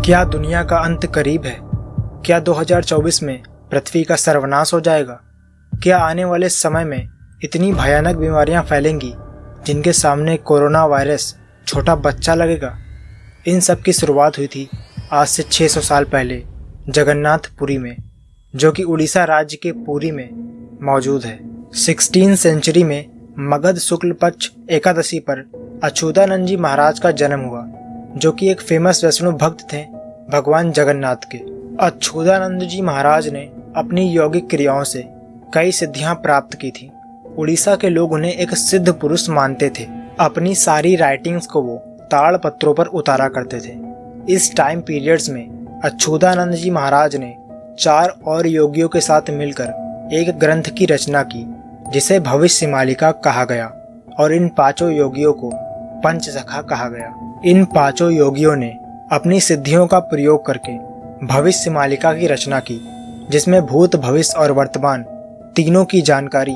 क्या दुनिया का अंत करीब है? क्या 2024 में पृथ्वी का सर्वनाश हो जाएगा? क्या आने वाले समय में इतनी भयानक बीमारियां फैलेंगी जिनके सामने कोरोना वायरस छोटा बच्चा लगेगा? इन सब की शुरुआत हुई थी आज से 600 साल पहले जगन्नाथपुरी में, जो कि उड़ीसा राज्य के पुरी में मौजूद है। 16वीं सेंचुरी में मगध शुक्ल पक्ष एकादशी पर अच्युतानंद जी महाराज का जन्म हुआ, जो कि एक फेमस वैष्णव भक्त थे भगवान जगन्नाथ के। अच्युतानंद जी महाराज ने अपनी यौगिक क्रियाओं से कई सिद्धियां प्राप्त की थी। उड़ीसा के लोग उन्हें एक सिद्ध पुरुष मानते थे। अपनी सारी राइटिंग्स को वो ताड़ पत्रों पर उतारा करते थे। इस टाइम पीरियड्स में अच्युतानंद जी महाराज ने 4 और योगियों के साथ मिलकर एक ग्रंथ की रचना की, जिसे भविष्य मालिका कहा गया, और इन 5 योगियों को पंचसखा कहा गया। इन 5 योगियों ने अपनी सिद्धियों का प्रयोग करके भविष्य मालिका की रचना की, जिसमें भूत, भविष्य और वर्तमान तीनों की जानकारी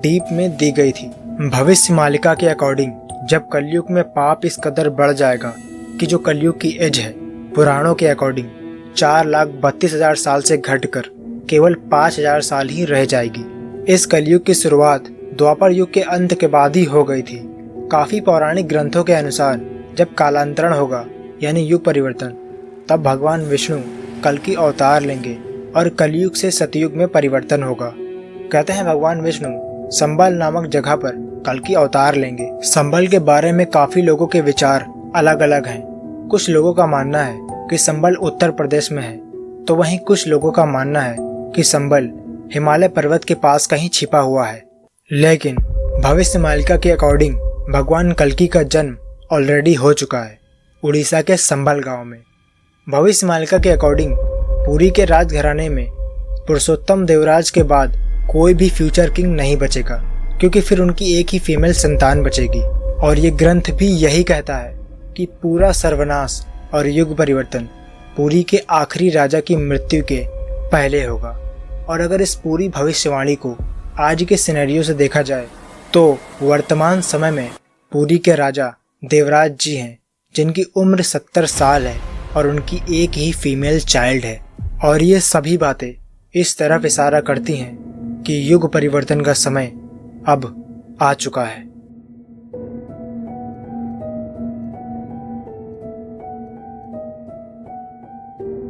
डीप में दी गई थी। भविष्य मालिका के अकॉर्डिंग जब कलयुग में पाप इस कदर बढ़ जाएगा कि जो कलयुग की एज है पुराणों के अकॉर्डिंग 4,32,000 साल से घटकर केवल 5,000 साल ही रह जाएगी। इस कलयुग की शुरुआत द्वापर युग के अंत के बाद ही हो गई थी। काफी पौराणिक ग्रंथों के अनुसार जब कालांतरण होगा यानी युग परिवर्तन, तब भगवान विष्णु कल की अवतार लेंगे और कलयुग से सतयुग में परिवर्तन होगा। कहते हैं भगवान विष्णु संबल नामक जगह पर कल की अवतार लेंगे। संबल के बारे में काफी लोगों के विचार अलग अलग हैं। कुछ लोगों का मानना है कि संबल उत्तर प्रदेश में है, तो वहीं कुछ लोगों का मानना है कि संबल हिमालय पर्वत के पास कहीं छिपा हुआ है। लेकिन भविष्य मालिका के अकॉर्डिंग भगवान कल्कि का जन्म ऑलरेडी हो चुका है उड़ीसा के संबल गांव में। भविष्य मालिका के अकॉर्डिंग पुरी के राजघराने में पुरुषोत्तम देवराज के बाद कोई भी फ्यूचर किंग नहीं बचेगा, क्योंकि फिर उनकी एक ही फीमेल संतान बचेगी। और ये ग्रंथ भी यही कहता है कि पूरा सर्वनाश और युग परिवर्तन पुरी के आखिरी राजा की मृत्यु के पहले होगा। और अगर इस पूरी भविष्यवाणी को आज के सिनेरियो से देखा जाए तो वर्तमान समय में पुरी के राजा देवराज जी हैं, जिनकी उम्र 70 साल है और उनकी एक ही फीमेल चाइल्ड है। और ये सभी बातें इस तरफ इशारा करती हैं कि युग परिवर्तन का समय अब आ चुका है।